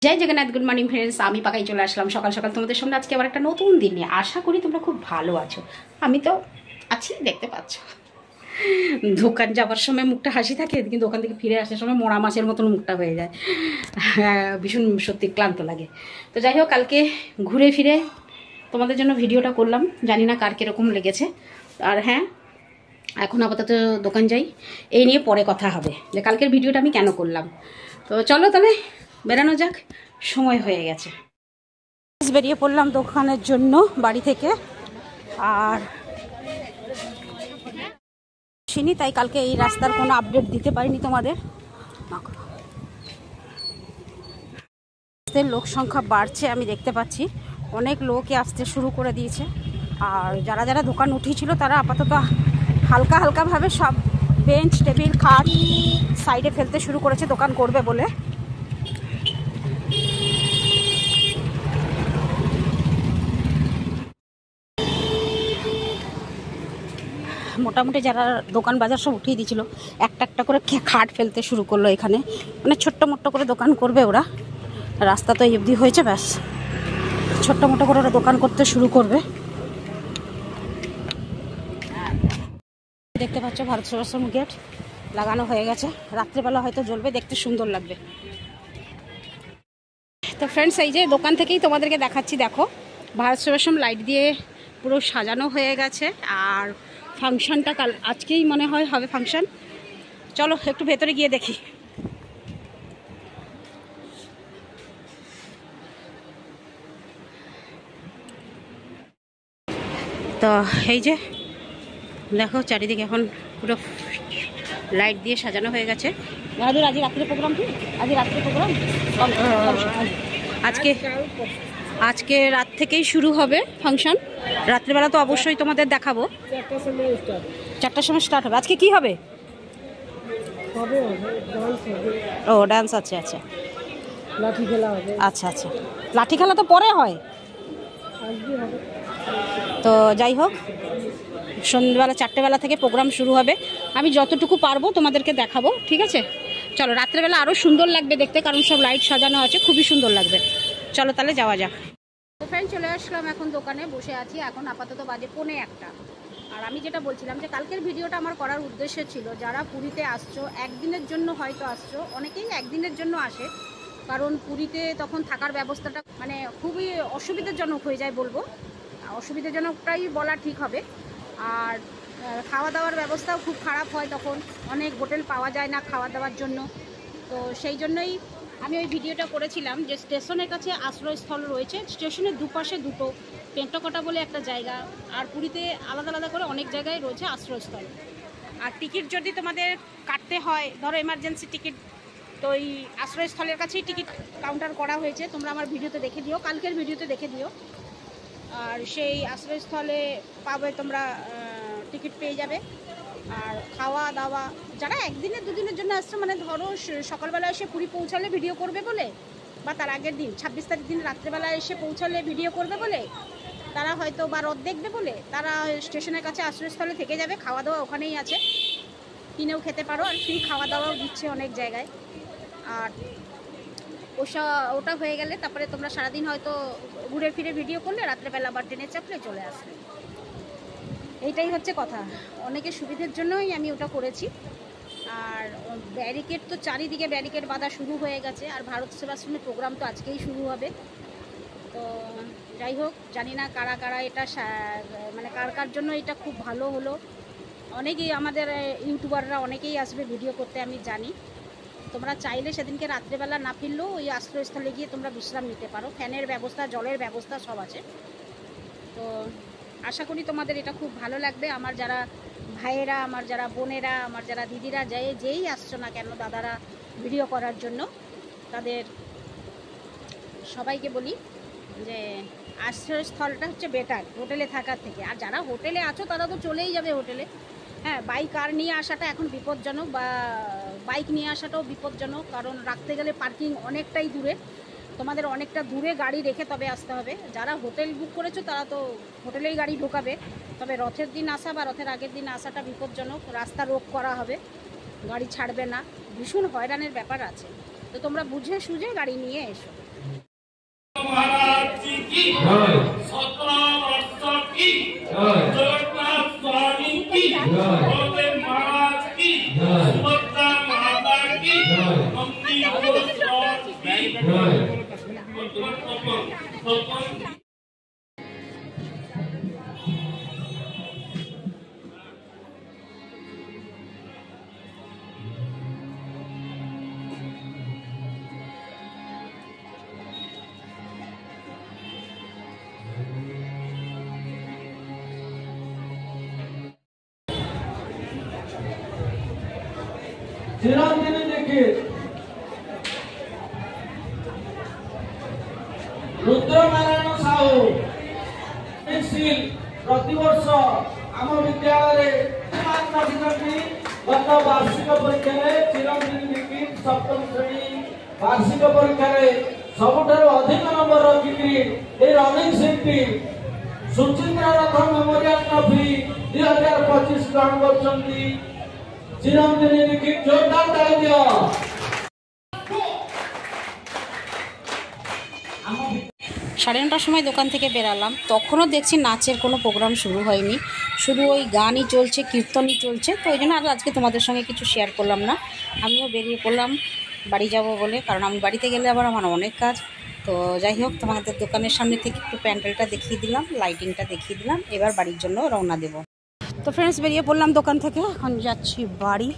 जय Jagannath good morning friends আমি পাকাই চলে আসলাম সকাল সকাল তোমাদের সামনে আজকে আবার একটা নতুন দিন নিয়ে আশা করি তোমরা খুব ভালো আছো আমি তো আছি দেখতে পাচ্ছ দোকান যাবার সময় মুখটা হাসি থাকে কিন্তু দোকান থেকে ফিরে আসার সময় মরা মাছের মতন মুখটা হয়ে যায় ভীষণ সত্যি ক্লান্ত লাগে তো যাই হোক কালকে ঘুরে ফিরে তোমাদের জন্য ভিডিওটা করলাম জানি না কার কিরকম লেগেছে আর হ্যাঁ এখন আপাতত দোকান যাই এই নিয়ে পরে কথা হবে যে কালকের ভিডিওটা আমি কেন করলাম তো চলো তাহলে বেরানো যাক সময় হয়ে গেছে বেরিয়ে পড়লাম দোকানের জন্য বাড়ি থেকে আর চিনি তাই কালকে এই রাস্তার কোনো আপডেট দিতে পারিনি তোমাদের লোক সংখ্যা বাড়ছে আমি দেখতে পাচ্ছি অনেক লোকই আসতে শুরু করে দিয়েছে আর যারা যারা দোকান উঠিয়েছিল তারা আপাতত হালকা হালকাভাবে সব বেঞ্চ টেবিল খাট সাইডে ফেলতে শুরু করেছে দোকান করবে বলে মোটামুটি যারা দোকান বাজার সব উঠিয়ে দিয়েছিল একটা একটা করে খাট ফেলতে শুরু করলো এখানে মানে ছোট্ট মোট্ট করে দোকান করবে ওরা রাস্তা তো অবধি হয়েছে ব্যাস ছোট্ট মোটো করে ওরা দোকান করতে শুরু করবে দেখতে পাচ্ছ ভারত সেবাশ্রম গেট লাগানো হয়ে গেছে রাত্রেবেলা হয়তো জ্বলবে দেখতে সুন্দর লাগবে তো ফ্রেন্ডস এই যে দোকান থেকেই তোমাদেরকে দেখাচ্ছি দেখো ভারত সেবাশ্রম লাইট দিয়ে পুরো সাজানো হয়ে গেছে আর ফাংশনটা কাল আজকেই মনে হয় হবে ফাংশন চলো একটু ভেতরে গিয়ে দেখি তো এই যে দেখো চারিদিকে এখন পুরো লাইট দিয়ে সাজানো হয়ে গেছে বাহাদুর আজ রাত্রে প্রোগ্রাম কি আজ রাত্রে প্রোগ্রাম আজকে রাত থেকেই শুরু হবে ফাংশন রাত্রেবেলা তো অবশ্যই তোমাদের দেখাবো 4টার সময় স্টার্ট হবে আজকে কি হবে ও ডান্স আছে আচ্ছা লাঠি খেলা হবে আচ্ছা আচ্ছা লাঠি খেলা তো পরে হয় তো যাই হোক সন্ধ্যাবেলা 4টে বেলা থেকে প্রোগ্রাম শুরু হবে আমি যতটুকু পারবো তোমাদেরকে দেখাবো ঠিক আছে চলো রাত্রেবেলা আরও সুন্দর লাগবে দেখতে কারণ সব লাইট সাজানো আছে খুবই সুন্দর লাগবে চলো তাহলে যাওয়া যাক তো ফ্রেন্ড চলে আসলাম এখন দোকানে বসে আছি এখন আপাতত বাজে 1:45 আর আমি যেটা বলছিলাম যে কালকের ভিডিওটা আমার করার উদ্দেশ্য ছিল যারা পুরীতে আসছো একদিনের জন্য হয়তো আসছো অনেকেই একদিনের জন্য আসে কারণ পুরীতে তখন থাকার ব্যবস্থাটা মানে খুবই অসুবিধাজনক হয়ে যায় বলবো অসুবিধাজনকটাই বলা ঠিক হবে আর খাওয়া দাওয়ার ব্যবস্থাও খুব খারাপ হয় তখন অনেক হোটেল পাওয়া যায় না খাওয়া দাওয়ার জন্য তো সেই জন্যই আমি ওই ভিডিওটা করেছিলাম যে স্টেশনের কাছে আশ্রয়স্থল রয়েছে স্টেশনের দুপাশে দুটো পেন্টকটা বলে একটা জায়গা আর পুরীতে আলাদা আলাদা করে অনেক জায়গায় রয়েছে আশ্রয়স্থল আর টিকিট যদি তোমাদের কাটতে হয় ধরো এমার্জেন্সি টিকিট তো এই আশ্রয়স্থলের কাছেই টিকিট কাউন্টার করা হয়েছে তোমরা আমার ভিডিওতে দেখে দিও কালকের ভিডিওতে দেখে দিও আর সেই আশ্রয়স্থলে পাবে তোমরা টিকিট পেয়ে যাবে আর খাওয়া দাওয়া যারা একদিনের দুদিনের জন্য আসছে মানে ধরো সকালবেলা এসে পুরী পৌঁছালে ভিডিও করবে বলে বা তার আগের দিন 26 তারিখ দিন রাত্রেবেলা এসে পৌঁছালে ভিডিও করবে বলে তারা হয়তো বা রথ দেখবে বলে তারা স্টেশনের কাছে আশ্রয়স্থলে থেকে যাবে খাওয়া দাওয়া ওখানেই আছে কিনেও খেতে পারো আর ফ্রি খাওয়া দাওয়াও দিচ্ছে অনেক জায়গায় আর ওটা হয়ে গেলে তারপরে তোমরা সারাদিন হয়তো ঘুরে ফিরে ভিডিও করলে রাত্রেবেলা আবার ট্রেনে চাপলে চলে আসবে এইটাই হচ্ছে কথা অনেকের সুবিধার জন্যই আমি ওটা করেছি আর ব্যারিকেড তো চারিদিকে ব্যারিকেড বাঁধা শুরু হয়ে গেছে আর ভারত সেবাশ্রমের প্রোগ্রাম তো আজকেই শুরু হবে তো যাই হোক জানি না কারা কারা এটা মানে কার কার জন্য এটা খুব ভালো হলো অনেকেই আমাদের ইউটিউবাররা অনেকেই আসবে ভিডিও করতে আমি জানি তোমরা চাইলে সেদিনকে রাত্রেবেলা না ফিরলেও ওই আশ্রয়স্থলে গিয়ে তোমরা বিশ্রাম নিতে পারো ফ্যানের ব্যবস্থা জলের ব্যবস্থা সব আছে তো আশা করি তোমাদের এটা খুব ভালো লাগবে আমার যারা ভাইয়েরা আমার যারা বোনেরা আমার যারা দিদিরা যেই আসছো না কেন দাদারা ভিডিও করার জন্য তাদের সবাইকে বলি যে আশ্রয়স্থলটা হচ্ছে বেটার হোটেলে থাকার থেকে আর যারা হোটেলে আছো তারা তো চলেই যাবে হোটেলে হ্যাঁ বাইক কার নিয়ে আসাটা এখন বিপজ্জনক বা বাইক নিয়ে আসাটাও বিপজ্জনক কারণ রাখতে গেলে পার্কিং অনেকটাই দূরে তোমাদের অনেকটা দূরে গাড়ি রেখে তবে আসতে হবে যারা হোটেল বুক করেছো তারা তো হোটেলেই গাড়ি ঢোকাবে তবে রথের দিন আসা বা রথের আগের দিন আসাটা বিপজ্জনক রাস্তা রোক করা হবে গাড়ি ছাড়বে না ভীষণ হয়রানের ব্যাপার আছে তো তো তোমরা বুঝে সুঝে গাড়ি নিয়ে এসো। চিরঞ্জীবী দীক্ষিত, রুদ্রনারায়ণ সাহু ପ୍ରତିବର୍ଷ ଆମ ବିଦ୍ୟାଳୟରେ ଗତ ବାର୍ଷିକ ପରୀକ୍ଷାରେ ଚିରଞ୍ଜୀବୀ ଦୀକ୍ଷିତ ସପ୍ତମ ଶ୍ରେଣୀ ବାର୍ଷିକ ପରୀକ୍ଷାରେ ସବୁଠାରୁ ଅଧିକ ନମ୍ବର ରଖିକି ଏହି ରନିଂ ଶିଳ୍ପୀ ସୁଚିତ୍ରା ରଥ ମେମୋରିଆଲ ଟ୍ରଫି 2025 ଗ୍ରହଣ କରୁଛନ୍ତି। চিরঞ্জীবী দীক্ষিত জোরদার তালি দিও। সাড়ে 9টার সময় দোকান থেকে বেরালাম, তখনও দেখছি নাচের কোনো প্রোগ্রাম শুরু হয়নি, শুধু ওই গানই চলছে, কীর্তনই চলছে। তো ওই জন্য আর আজকে তোমাদের সঙ্গে কিছু শেয়ার করলাম না। আমিও বেরিয়ে পড়লাম বাড়ি যাব বলে, কারণ আমি বাড়িতে গেলে আবার আমার অনেক কাজ। তো যাই হোক, তোমাদের দোকানের সামনে থেকে একটু প্যান্ডেলটা দেখিয়ে দিলাম, লাইটিংটা দেখিয়ে দিলাম, এবার বাড়ির জন্য রওনা দেব। তো ফ্রেন্ডস, বেরিয়ে পড়লাম দোকান থেকে, এখন যাচ্ছি বাড়ি।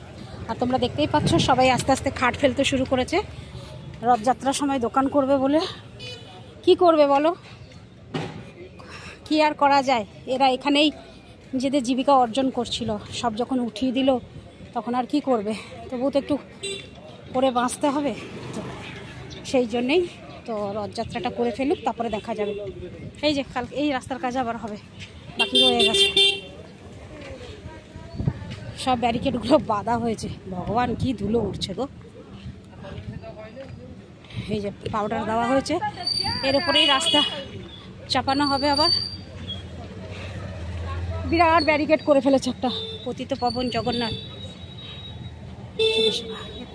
আর তোমরা দেখতেই পাচ্ছ সবাই আস্তে আস্তে খাট ফেলতে শুরু করেছে, রথযাত্রার সময় দোকান করবে বলে। কি করবে বলো, কি আর করা যায়, এরা এখানেই নিজেদের জীবিকা অর্জন করছিল, সব যখন উঠিয়ে দিল তখন আর কি করবে, তবুও তো একটু করে বাঁচতে হবে। তো সেই জন্যেই তো রথযাত্রাটা করে ফেলুক, তারপরে দেখা যাবে। এই যে কাল এই রাস্তার কাজ আবার হবে, বাকি রয়ে গেছে, সব ব্যারিকেডগুলো বাঁধা হয়েছে। ভগবান, কি ধুলো উঠছে গো। এই যে পাউডার দেওয়া হয়েছে, এর উপরেই রাস্তা চাপানো হবে। আবার বিরাট ব্যারিকেড করে ফেলেছে একটা, পতিত পাবন জগন্নাথ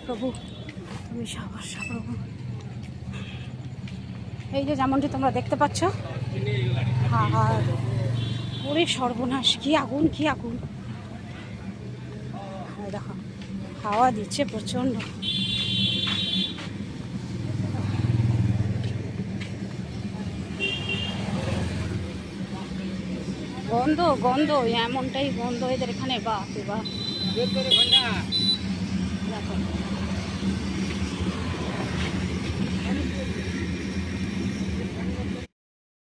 প্রভু তুমি প্রভু। এই যে যেমনটি তোমরা দেখতে পাচ্ছ, আর পুরো সর্বনাশ, কি আগুন কি আগুন। দেখো হাওয়া দিচ্ছে প্রচন্ড। গন্ধ গন্ধ এমনটাই গন্ধ এদের এখানে, বাপ রে বাপ। দেখো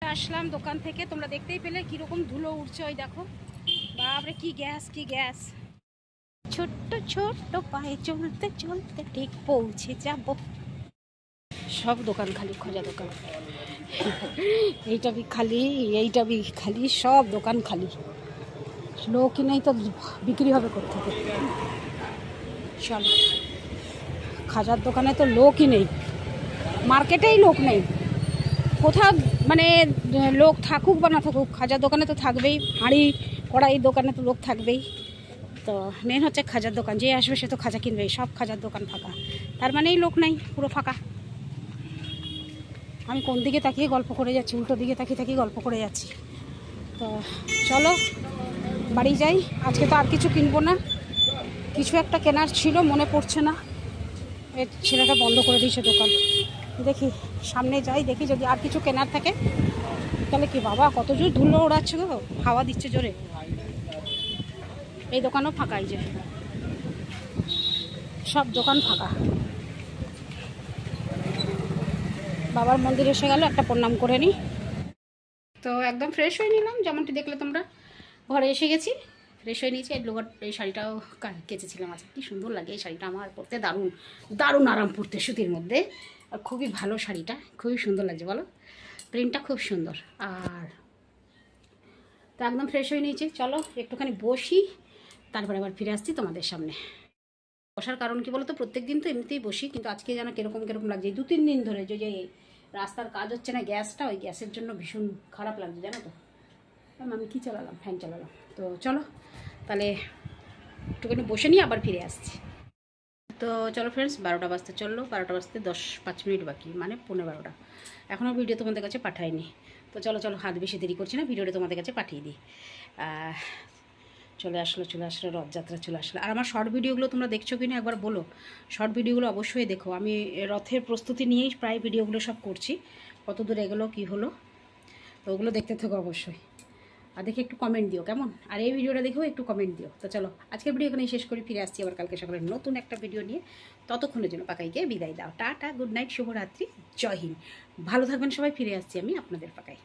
আসলাম দোকান থেকে, তোমরা দেখতেই পেলে কিরকম ধুলো উঠছে। ওই দেখো বাপরে, কি গ্যাস কি গ্যাস। ছোট্ট ছোট্ট পায়ে চলতে চলতে ঠিক পৌঁছে যাব। সব দোকান খালি, খোঁজা দোকান, এইটা বি খালি, এইটা বি খালি, সব দোকান খালি। লোকই নেই তো বিক্রি হবে কোথেকে। চলো, খাজার দোকানে তো লোকই নেই, মার্কেটেই লোক নেই। কোথাও মানে লোক থাকুক বা না থাকুক, খাজার দোকানে তো থাকবেই, হাঁড়ি কড়াই দোকানে তো লোক থাকবেই। তো মেন হচ্ছে খাজার দোকান, যে আসবে সে তো খাজা কিনবেই। সব খাজার দোকান ফাঁকা, তার মানেই লোক নেই, পুরো ফাঁকা। আমি কোন দিকে তাকিয়ে গল্প করে যাচ্ছি, উল্টো দিকে তাকিয়ে গল্প করে যাচ্ছি। তো চলো বাড়ি যাই। আজকে তো আর কিছু কিনবো না, কিছু একটা কেনার ছিল, মনে পড়ছে না। এই ছেলেটা বন্ধ করে দিয়েছে দোকান। দেখি সামনে যাই, দেখি যদি আর কিছু কেনার থাকে তাহলে। কি বাবা, কত জোর ধুলো ওড়াচ্ছে গো, হাওয়া দিচ্ছে জোরে। এই দোকানও ফাঁকা, এই যে সব দোকান ফাঁকা। বাবার মন্দির এসে গেল, একটা প্রণাম করে নিই। তো একদম ফ্রেশ হয়ে নিলাম, যেমনটি দেখলে তোমরা। ঘরে এসে গেছি, ফ্রেশ হয়ে নিয়েছি। এই শাড়িটাও কেচেছিলাম আজকে, কি সুন্দর লাগে এই শাড়িটা আমার পরতে, দারুণ দারুণ আরাম পরতে সুতির মধ্যে। আর খুবই ভালো শাড়িটা, খুবই সুন্দর লাগছে বলো, প্রিন্টটা খুব সুন্দর। আর তো একদম ফ্রেশ হয়ে নিয়েছি, চলো একটুখানি বসি, তারপরে আবার ফিরে আসছি তোমাদের সামনে। বসার কারণ কি বলো তো, প্রত্যেক দিন তো এমনিতেই বসি, কিন্তু আজকে যেন কিরকম লাগছে। 2-3 দিন ধরে যে রাস্তার কাজ হচ্ছে না, গ্যাসটা, ওই গ্যাসের জন্য ভীষণ খারাপ লাগছে জানো তো। আমি কি চালালাম, ফ্যান চালালাম। তো চলো তাহলে একটুখানি বসে নিয়ে আবার ফিরে আসছি। তো চলো ফ্রেন্ডস, 12টা বাজতে চললো, 12টা বাজতে 10-5 মিনিট বাকি, মানে 11:15। এখনও ভিডিও তোমাদের কাছে পাঠাইনি। তো চলো হাত বেশি দেরি করছি না, ভিডিওটা তোমাদের কাছে পাঠিয়ে দিই। চলে আসলো রথযাত্রা চলে আসলো। আর আমার শর্ট ভিডিওগুলো তোমরা দেখছো কিনা একবার বলো। শর্ট ভিডিওগুলো অবশ্যই দেখো। আমি রথের প্রস্তুতি নিয়েই প্রায় ভিডিওগুলো সব করছি, কত দূর এগুলো কী হলো, তো ওগুলো দেখতে থাকো অবশ্যই। আর দেখে একটু কমেন্ট দিও কেমন, আর এই ভিডিওটা দেখেও একটু কমেন্ট দিও। তো চলো আজকের ভিডিও এখানেই শেষ করি, ফিরে আসছি আবার কালকে সকালে নতুন একটা ভিডিও নিয়ে। ততক্ষণের জন্য পাকাইকে বিদায় দাও, টাটা, গুড নাইট, শুভরাত্রি, জয় হিন্দ, ভালো থাকবেন সবাই। ফিরে আসছি আমি আপনাদের পাকাই।